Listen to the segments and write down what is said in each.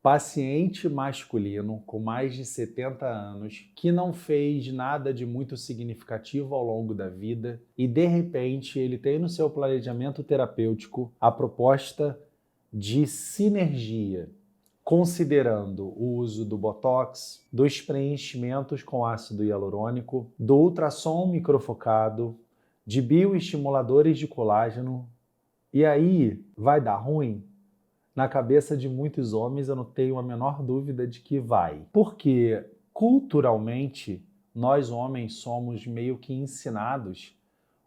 Paciente masculino com mais de 70 anos que não fez nada de muito significativo ao longo da vida e, de repente, ele tem no seu planejamento terapêutico a proposta de sinergia, considerando o uso do Botox, dos preenchimentos com ácido hialurônico, do ultrassom microfocado, de bioestimuladores de colágeno. E aí, vai dar ruim? Na cabeça de muitos homens, eu não tenho a menor dúvida de que vai. Porque, culturalmente, nós homens somos meio que ensinados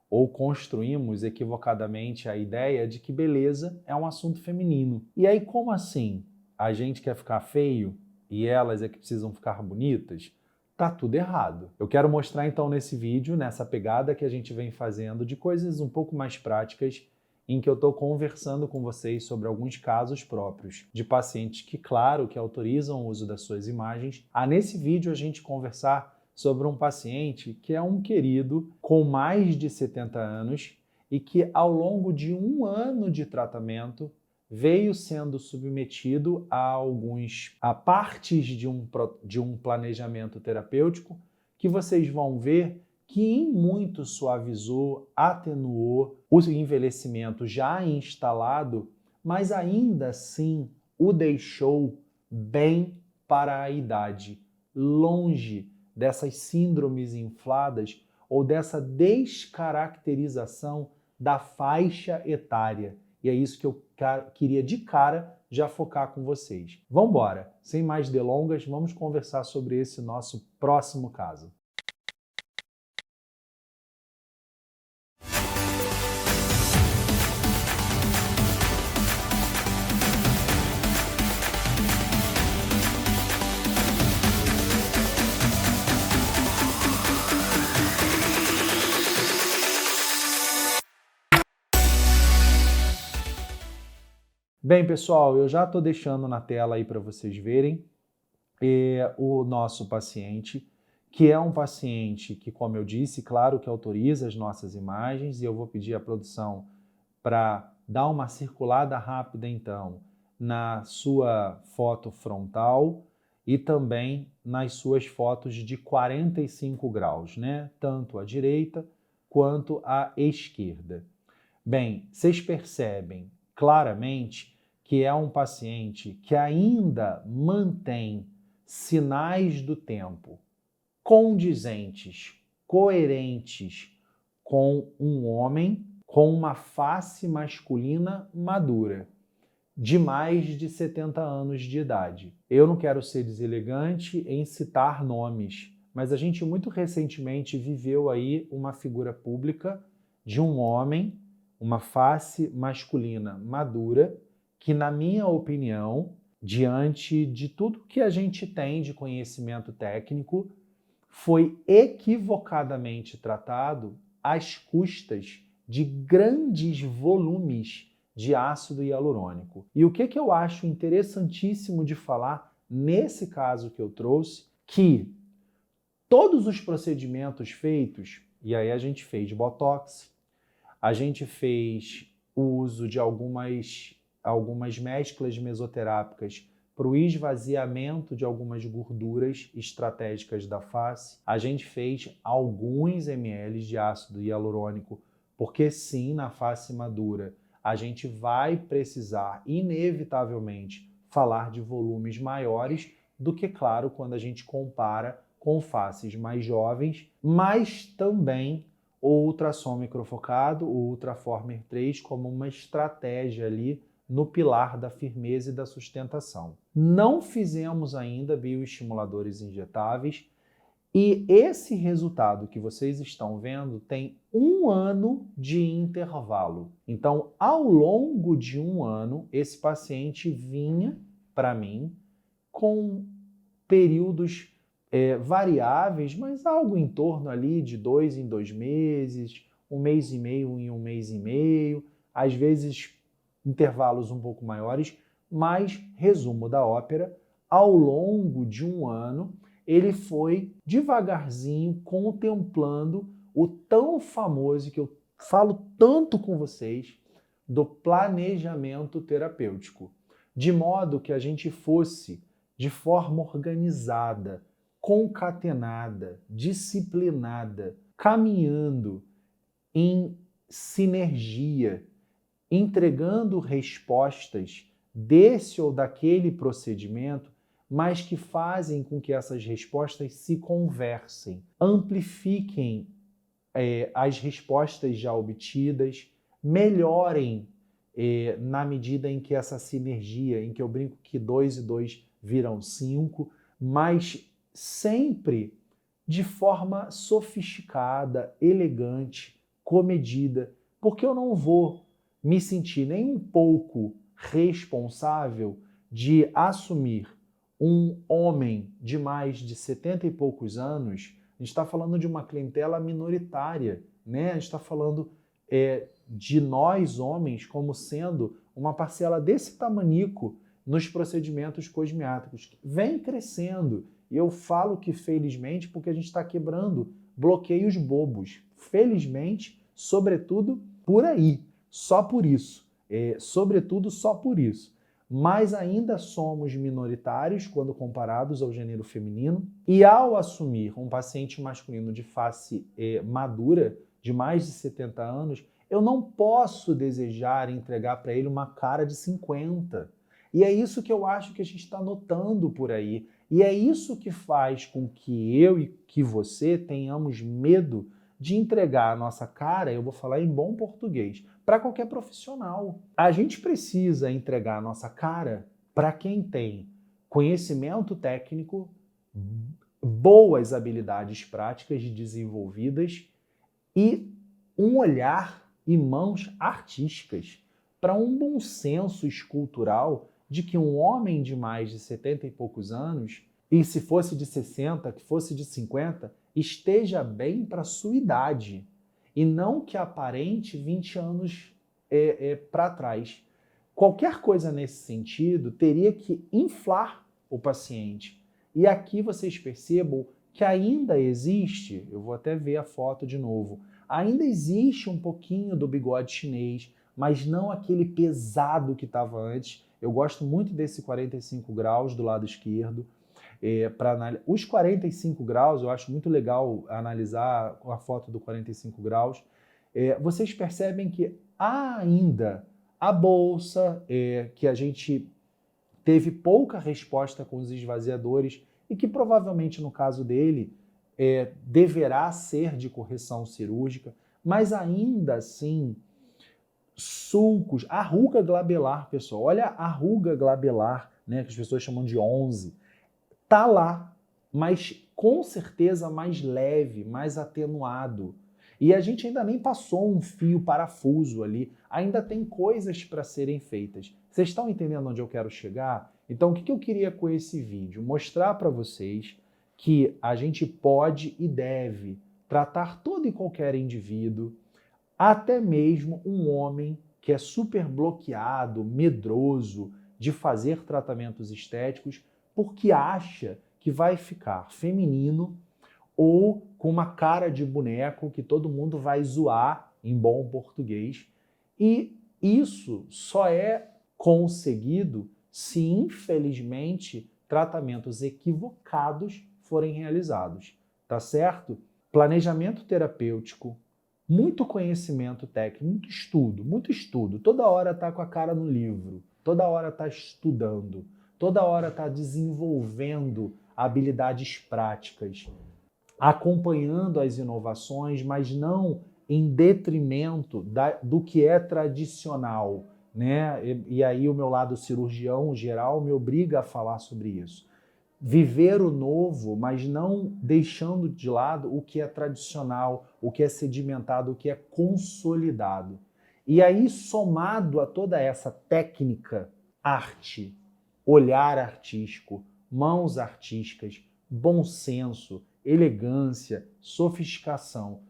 ou construímos equivocadamente a ideia de que beleza é um assunto feminino. E aí, como assim? A gente quer ficar feio e elas é que precisam ficar bonitas? Tá tudo errado. Eu quero mostrar então nesse vídeo, nessa pegada que a gente vem fazendo de coisas um pouco mais práticas, em que eu estou conversando com vocês sobre alguns casos próprios de pacientes que, claro, que autorizam o uso das suas imagens, nesse vídeo a gente conversar sobre um paciente que é um querido com mais de 70 anos e que, ao longo de um ano de tratamento, veio sendo submetido a partes de um planejamento terapêutico que vocês vão ver que em muito suavizou, atenuou o envelhecimento já instalado, mas ainda assim o deixou bem para a idade, longe dessas síndromes infladas ou dessa descaracterização da faixa etária. E é isso que eu queria de cara já focar com vocês. Vamos embora, sem mais delongas, vamos conversar sobre esse nosso próximo caso. Bem, pessoal, eu já estou deixando na tela aí para vocês verem o nosso paciente, que é um paciente que, como eu disse, claro que autoriza as nossas imagens, e eu vou pedir à produção para dar uma circulada rápida, então, na sua foto frontal e também nas suas fotos de 45 graus, né? Tanto à direita quanto à esquerda. Bem, vocês percebem claramente que é um paciente que ainda mantém sinais do tempo condizentes, coerentes com um homem com uma face masculina madura, de mais de 70 anos de idade. Eu não quero ser deselegante em citar nomes, mas a gente muito recentemente viveu aí uma figura pública de um homem, uma face masculina madura, que, na minha opinião, diante de tudo que a gente tem de conhecimento técnico, foi equivocadamente tratado às custas de grandes volumes de ácido hialurônico. E o que eu acho interessantíssimo de falar nesse caso que eu trouxe, que todos os procedimentos feitos, e aí a gente fez Botox, a gente fez o uso de algumas mesclas mesoterápicas para o esvaziamento de algumas gorduras estratégicas da face. A gente fez alguns ml de ácido hialurônico, porque sim, na face madura, a gente vai precisar, inevitavelmente, falar de volumes maiores do que, claro, quando a gente compara com faces mais jovens, mas também o ultrassom microfocado, o Ultraformer 3, como uma estratégia ali no pilar da firmeza e da sustentação. Não fizemos ainda bioestimuladores injetáveis e esse resultado que vocês estão vendo tem um ano de intervalo. Então, ao longo de um ano, esse paciente vinha para mim com períodos variáveis, mas algo em torno ali de 2 em 2 meses, 1 mês e meio em 1 mês e meio, às vezes intervalos um pouco maiores, mas, resumo da ópera, ao longo de um ano, ele foi devagarzinho contemplando o tão famoso, que eu falo tanto com vocês, do planejamento terapêutico. de modo que a gente fosse de forma organizada, concatenada, disciplinada, caminhando em sinergia, entregando respostas desse ou daquele procedimento, mas que fazem com que essas respostas se conversem, amplifiquem as respostas já obtidas, melhorem na medida em que essa sinergia, em que eu brinco que 2 e 2 viram 5, mas sempre de forma sofisticada, elegante, comedida, porque eu não vou me sentir nem um pouco responsável de assumir um homem de mais de 70 e poucos anos. A gente está falando de uma clientela minoritária, né? A gente está falando de nós, homens, como sendo uma parcela desse tamanico nos procedimentos cosmiátricos. Vem crescendo. E eu falo que felizmente porque a gente está quebrando bloqueios bobos. Felizmente, sobretudo por aí. Só por isso. Sobretudo só por isso. Mas ainda somos minoritários quando comparados ao gênero feminino. E ao assumir um paciente masculino de face madura, de mais de 70 anos, eu não posso desejar entregar para ele uma cara de 50. E é isso que eu acho que a gente está notando por aí. E é isso que faz com que eu e que você tenhamos medo de entregar a nossa cara, eu vou falar em bom português, para qualquer profissional. A gente precisa entregar a nossa cara para quem tem conhecimento técnico, boas habilidades práticas desenvolvidas e um olhar e mãos artísticas para um bom senso escultural de que um homem de mais de 70 e poucos anos, e se fosse de 60, que fosse de 50, esteja bem para a sua idade e não que aparente 20 anos para trás. Qualquer coisa nesse sentido teria que inflar o paciente. E aqui vocês percebam que ainda existe, eu vou até ver a foto de novo, ainda existe um pouquinho do bigode chinês, mas não aquele pesado que estava antes. Eu gosto muito desse 45 graus do lado esquerdo. Os 45 graus, eu acho muito legal analisar a foto do 45 graus. Vocês percebem que há ainda a bolsa, que a gente teve pouca resposta com os esvaziadores e que provavelmente no caso dele deverá ser de correção cirúrgica, mas ainda assim sulcos, a ruga glabelar, pessoal, olha a ruga glabelar, né, que as pessoas chamam de 11, tá lá, mas com certeza mais leve, mais atenuado. E a gente ainda nem passou um fio parafuso ali, ainda tem coisas para serem feitas. Vocês estão entendendo onde eu quero chegar? Então, o que eu queria com esse vídeo? Mostrar para vocês que a gente pode e deve tratar todo e qualquer indivíduo, até mesmo um homem que é super bloqueado, medroso de fazer tratamentos estéticos, porque acha que vai ficar feminino ou com uma cara de boneco que todo mundo vai zoar em bom português. E isso só é conseguido se, infelizmente, tratamentos equivocados forem realizados, tá certo? Planejamento terapêutico, muito conhecimento técnico, muito estudo. Toda hora tá com a cara no livro, toda hora tá estudando, toda hora tá desenvolvendo habilidades práticas, acompanhando as inovações, mas não em detrimento do que é tradicional, né? E aí o meu lado cirurgião geral me obriga a falar sobre isso. Viver o novo, mas não deixando de lado o que é tradicional, o que é sedimentado, o que é consolidado. E aí, somado a toda essa técnica, arte, olhar artístico, mãos artísticas, bom senso, elegância, sofisticação,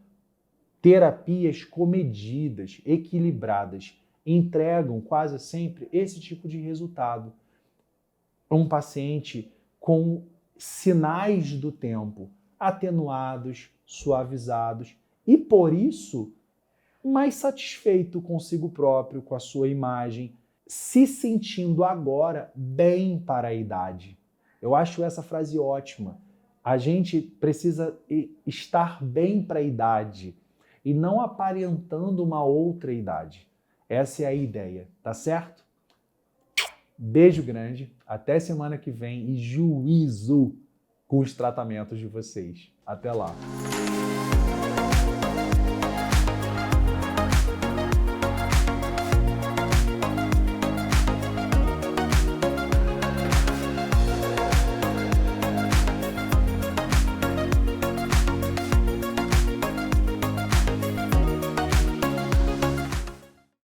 terapias comedidas, equilibradas, entregam quase sempre esse tipo de resultado. Um paciente com sinais do tempo atenuados, suavizados e, por isso, mais satisfeito consigo próprio, com a sua imagem, se sentindo agora bem para a idade. Eu acho essa frase ótima. A gente precisa estar bem para a idade e não aparentando uma outra idade. Essa é a ideia, tá certo? Beijo grande, até semana que vem e juízo com os tratamentos de vocês. Até lá!